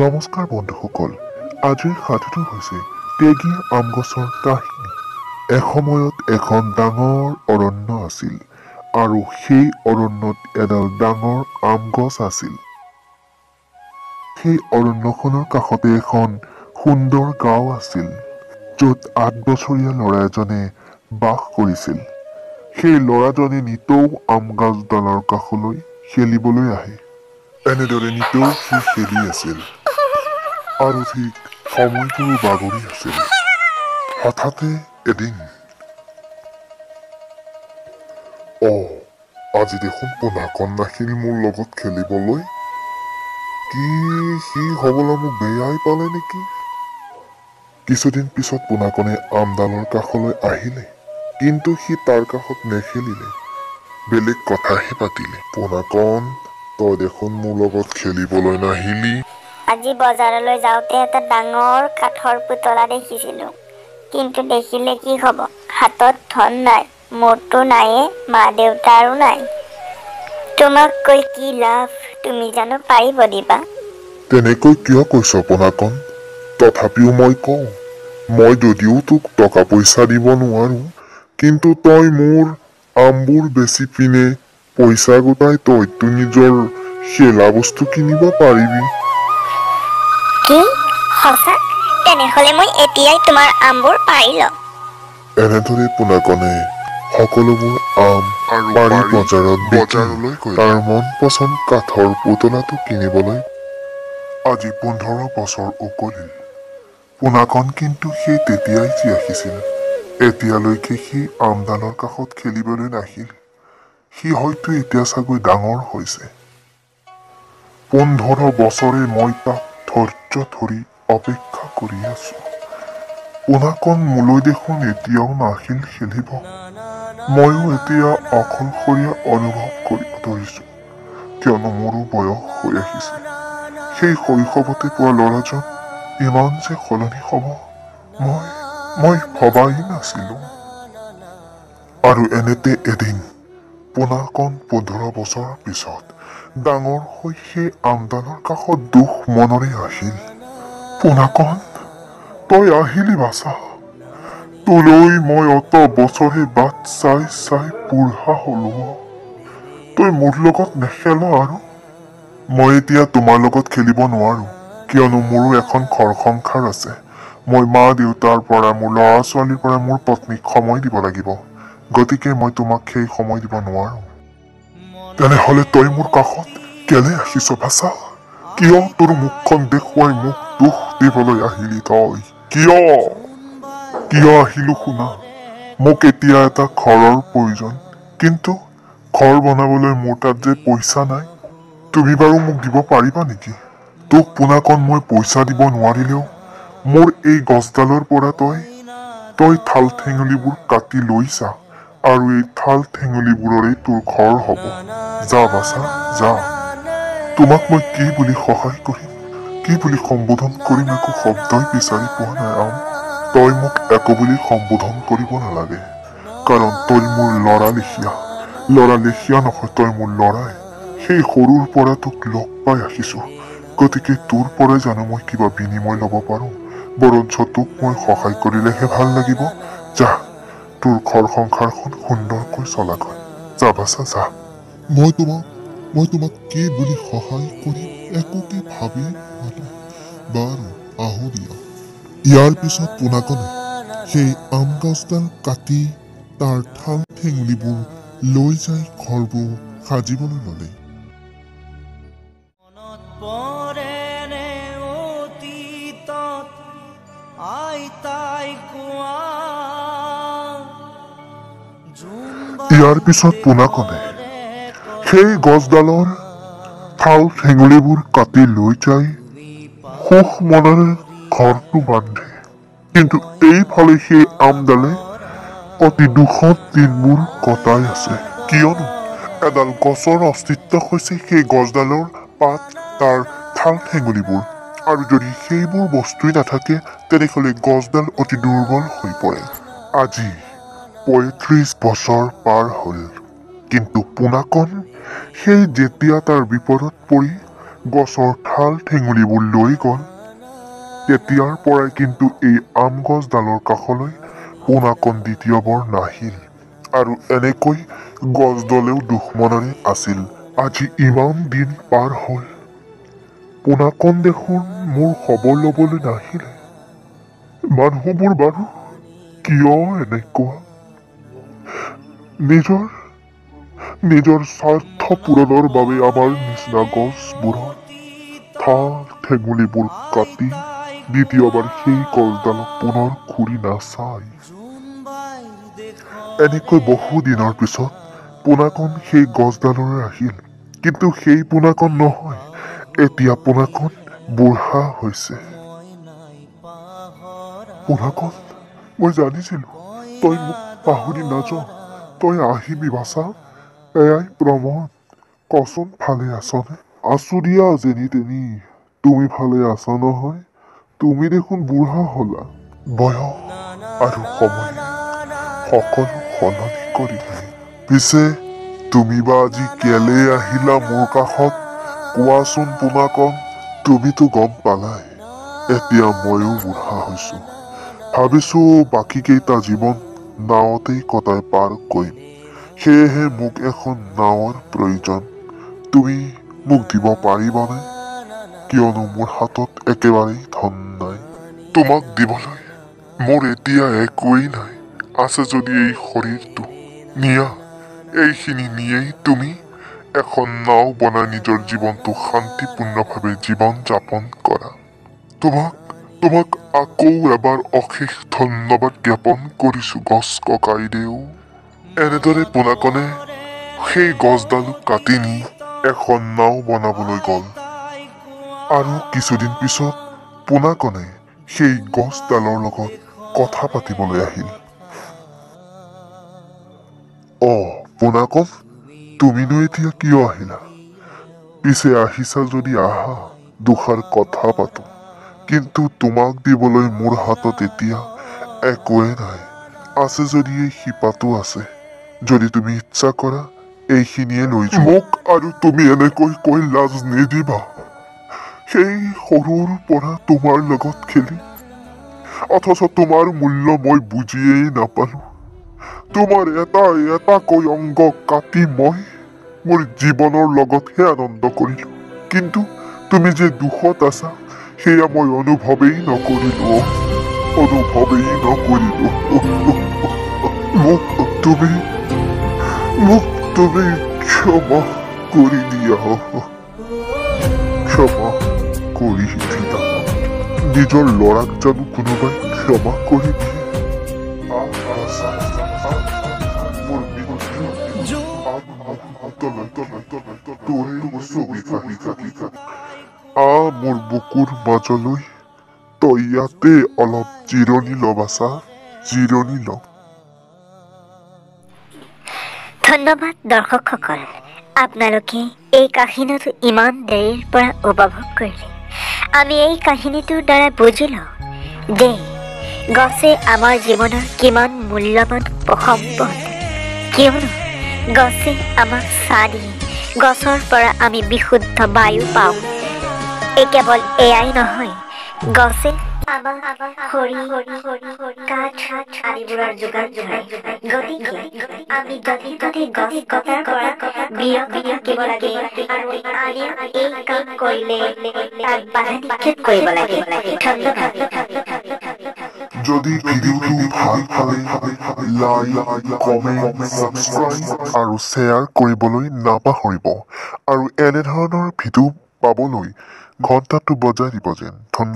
নমস্কাৰ বন্ধুসকল, আজিৰ সাধুটো হৈছে তেগী আম গছৰ কাহিনী। এসময়ত এখন ডাঙৰ অৰণ্য আছিল আৰু সেই অৰণ্যত এডাল ডাঙৰ আম গছ আছিল। সেই অৰণ্যখনৰ কাষতে এখন সুন্দৰ গাঁও আছিল, য'ত ৮ বছৰীয়া ল'ৰা এজনে বাস কৰিছিল। সেই ল'ৰাজনে নিতৌ আম গছডালৰ কাষলৈ খেলিবলৈ আহে। এনেদৰে নিতৌ সি খেলি আছিল আৰু ঠিক সময়বোৰো বাগৰি আছিল। হঠাতে এদিন, আজি দেখোন পোনাকণ নাহিল মোৰ লগত খেলিবলৈ। কি সি হবলা মোক বেয়াই পালে নেকি? কিছুদিন পিছত পোনাকণে আমডালৰ কাষলৈ আহিলে, কিন্তু সি তাৰ কাষত নেখেলিলে, বেলেগ কথাহে পাতিলে। পোনাকণ, তই দেখোন মোৰ লগত খেলিবলৈ নাহিলি। আজি বজাৰলৈ যাওঁতে এটা ডাঙৰ কাঠৰ পুতলা দেখিছিলোঁ, কিন্তু দেখিলে কি হ'ব, হাতত ধন নাই, মোৰতো নায়ে, মা দেউতাৰো নাই। তোমাক কৈ কি লাভ, তুমি জানো পাৰিব দিবা? তেনেকৈ কিয় কৈছ পোনাকণ? তথাপিও মই কওঁ, মই যদিও তোক টকা পইচা দিব নোৱাৰো, কিন্তু তই মোৰ আমবোৰ বেচি পিনে পইচা গোটাই তইতো নিজৰ খেলা বস্তু কিনিব পাৰিবি। কি? সঁচা? তেনেহ'লে মই এতিয়াই তোমাৰ আমবোৰ পাৰি লওঁ। এনেদৰে পোনাকণে সকলোবোৰ আম পাৰি বজাৰত বিকি তাৰ মন পচন্দ কাঠৰ পুতলাটো কিনিবলৈ আজি 15 বছৰ উকলিল। পোনাকণ কিন্তু সেই তেতিয়াই জীয়াইছিল। এতিয়ালৈকে সি আমডালৰ কাষত খেলিবলৈ নাহিল। সি হয়তো এতিয়া চাগৈ ডাঙৰ হৈছে। 15 বছৰে মই তাক ধৈৰ্য ধৰি অপেক্ষা কৰি আছো। পোনাকণ মোলৈ দেখোন এতিয়াও নাহিল খেলিব। ময়ো এতিয়া অকলশৰীয়া অনুভৱ কৰিব ধৰিছো, কিয়নো মোৰো বয়স হৈ আহিছে। সেই শৈশৱতে পোৱা ল'ৰাজন ইমান যে সলনি হ'ব, মই ভবাই নাছিলো। আৰু এনেতে এদিন পোনাকণ 15 বছৰৰ পিছত ডাঙৰ হৈ সেই আমডালৰ কাষত দুখ মনৰে আহিল। পোনাকণ, তই আহিলি বাছা। তোলৈ মই অত বছৰে বাট চাই চাই বুঢ়া হলো। তই মোৰ লগত নেখেল আৰু? মই এতিয়া তোমাৰ লগত খেলিব নোৱাৰো, কিয়নো মোৰো এখন ঘৰ সংসাৰ আছে। মই মা দেউতাৰ পৰা, মোৰ ল'ৰা ছোৱালীৰ পৰা মোৰ পত্নীক সময় দিব লাগিব। গতিকে মই তোমাক সেই সময় দিব নোৱাৰো। তেনেহলে তই মোৰ কাষত কেলে আহিছ বাছা? কিয় তোৰ মুখখন দেখুৱাই মোক দুখ দিবলৈ আহিলি তই? কিয় আহিলো শুনা। মোক এতিয়া এটা ঘৰৰ প্ৰয়োজন, কিন্তু ঘৰ বনাবলৈ মোৰ তাত যে পইচা নাই। তুমি বাৰু মোক দিব পাৰিবা নেকি? তোক পোনাকণ মই পইচা দিব নোৱাৰিলেও মোৰ এই গছডালৰ পৰা তই ঠাল ঠেঙুলিবোৰ কাটি লৈ যা, আৰু এই ঠাল ঠেঙুলিবোৰৰে তোৰ ঘৰ হ'ব। যা বাছা, যা। তোমাক মই কি বুলি সহায় কৰিম, কি বুলি সম্বোধন কৰিম, একো শব্দই বিচাৰি পোৱা নাই আম। তই মোক একো বুলি সম্বোধন কৰিব নালাগে, কাৰণ তই মোৰ ল'ৰা লেখীয়া নহয়, তই মোৰ ল'ৰাই। সেই সৰুৰ পৰা তোক লগ পাই আহিছো, গতিকে তোৰ পৰাই জানো মই কিবা বিনিময় ল'ব পাৰো। বৰঞ্চ তোক মই সহায় কৰিলেহে ভাল লাগিব। যা, তোৰ ঘৰ সংসাৰখন সুন্দৰকৈ চলাগৈ। যা বাছা, যা। মই তোমাক কি বুলি সহায় কৰিম একোকে ভাবি পোৱা নাই। বাৰু আহো দিয়া। ইয়াৰ পিছত পোনাকণে সেই আম গছডাল কাটি তাৰ ঠাল ঠেঙুলিবোৰ লৈ যাই ঘৰবোৰ সাজিবলৈ ল'লে। ইয়াৰ পিছত পোনাকণে সেই গছডালৰ ঠাল ঠেঙুলিবোৰ কাটি লৈ যাই সুখ মনেৰে ঘৰটো বান্ধে। কিন্তু এইফালে সেই আমডালে অতি দুখত দিনবোৰ কটাই আছে, কিয়নো এডাল গছৰ অস্তিত্ব হৈছে সেই গছডালৰ পাত, তাৰ ঠাল ঠেঙুলিবোৰ, আৰু যদি সেইবোৰ বস্তুৱেই নাথাকে তেনেহ'লে গছডাল অতি দুৰ্বল হৈ পৰে। আজি 35 বছৰ পাৰ হ'ল, কিন্তু পোনাকণ সেই যেতিয়া তাৰ বিপদত পৰি গছৰ ঠাল ঠেঙুলিবোৰ লৈ গ'ল। তেতিয়াৰ পৰাই কিন্তু এই আম গছডালৰ কাষলৈ পোনাকণ দ্বিতীয়বাৰ নাহিল। আৰু এনেকৈ গছডালেও দুশ্মনেৰে আছিল। আজি ইমান দিন পাৰ হ'ল, পোনাকণ দেখোন মোৰ খবৰ ল'বলৈ নাহিলে। মানুহবোৰ বাৰু কিয় এনেকুৱা? নিজৰ স্বাৰ্থ পূৰণৰ বাবে আমাৰ নিচিনা গছবোৰৰ ঠাল ঠেঙুলিবোৰ কাটি দ্বিতীয়বাৰ সেই গছডালক পুনৰ ঘূৰি নাচায়। এনেকৈ বহু দিনৰ পিছত পোনাকণ সেই গছডাললৈ আহিল। কিন্তু সেই পোনাকণ নহয়, এতিয়া পোনাকণ বুঢ়া হৈছে। পোনাকণ, মই জানিছিলো তই মোক পাহৰি নাযাৱ। তই আহিবি বাচা। এয়াই প্ৰমাণ। কচোন ভালে আছনে? আছো দিয়া যেনি তেনি। তুমি ভালে আছা নহয়? তুমি দেখোন বুঢ়া হলা। বয়স আৰু সময়ে সকলো সলনি কৰি দিয়ে। পিছে তুমি বা আজি কেলে আহিলা মোৰ কাষত? কোৱাচোন পোনাকণ। তুমিতো গম পালাই এতিয়া ময়ো বুঢ়া হৈছো। ভাবিছো বাকী কেইটা জীৱন নাৱতেই কটাই পাৰ কৰিম। সেয়েহে মোক এখন নাৱৰ প্ৰয়োজন। তুমি মোক দিব পাৰিবানে? কিয়নো মোৰ হাতত একেবাৰেই ধন নাই। তোমাক দিবলৈ মোৰ এতিয়া একোৱেই নাই। আছে যদি এই শৰীৰটো। নিয়া, এইখিনি নিয়েই তুমি এখন নাও বনাই নিজৰ জীৱনটো শান্তিপূৰ্ণভাৱে জীৱন যাপন কৰা। তোমাক আকৌ এবাৰ অশেষ ধন্যবাদ জ্ঞাপন কৰিছো গছ ককাইদেউ। এনেদৰে পোনাকণে সেই গছডাল কাটি নি এখন নাও বনাবলৈ গ'ল। আৰু কিছুদিন পিছত পোনাকণে সেই গছডালৰ লগত কথা পাতিবলৈ আহিল। পোনাকণ, তুমিনো এতিয়া কিয় আহিলা? পিছে আহিছা যদি আহা, দুষাৰ কথা পাতো। কিন্তু তোমাক দিবলৈ মোৰ হাতত এতিয়া একোৱে নাই। আছে যদি এই শিপাটো আছে। যদি তুমি ইচ্ছা কৰা এইখিনিয়ে লৈ যোৱা। মোক আৰু তুমি এনেকৈ কৈ লাজ নিদিবা। সেই সৰুৰ পৰা তোমাৰ লগত খেলি, অথচ তোমাৰ মূল্য মই বুজিয়েই নাপালো। তোমাৰ এটাকৈ অংগ কাটি মই মোৰ জীৱনৰ লগতহে আনন্দ কৰিলো। কিন্তু তুমি যে দুখত আছা সেয়া মই অনুভৱেই নকৰিলো। মোক তুমি ক্ষমা কৰি দিয়া। ক্ষমা কৰি দিয়া। নিজৰ ল'ৰাক জানো কোনোবাই ক্ষমা কৰি দিয়ে? মোৰ বুকুৰ মাজলৈ তই ইয়াতে অলপ জিৰণি ল বাচা। জিৰণি ল। ধন্যবাদ দৰ্শকসকল। আপোনালোকে এই কাহিনীটো ইমান দেৰিৰ পৰা উপভোগ কৰিলে। আমি এই কাহিনীটোৰ দ্বাৰা বুজিলো যে গছে আমাৰ জীৱনৰ কিমান মূল্যৱান সম্পদ। কিয়নো গছে আমাক ছাঁ দিয়ে। গছৰ পৰা আমি বিশুদ্ধ বায়ু পাওঁ। কেৱল এয়াই নহয়, গছে আমাক খৰি, কাঠ আদিবোৰৰ যোগান ধৰে। গতিকে আমি য'তে গছ কটাৰ পৰা বিৰত থাকিব লাগে আৰু আনে এই কাম কৰিলে তাক বাধা নিষেধ কৰিব লাগে। ধন্যবাদ। যদি ভিডিঅ'টো ভাল পালে লাইক, কমেণ্ট, ছাবস্ক্ৰাইব আৰু শ্বেয়াৰ কৰিবলৈ নাপাহৰিব। আৰু এনেধৰণৰ ভিডিঅ' পাবলৈ ঘণ্টাটো বজাই দিব যেন। ধন্যবাদ।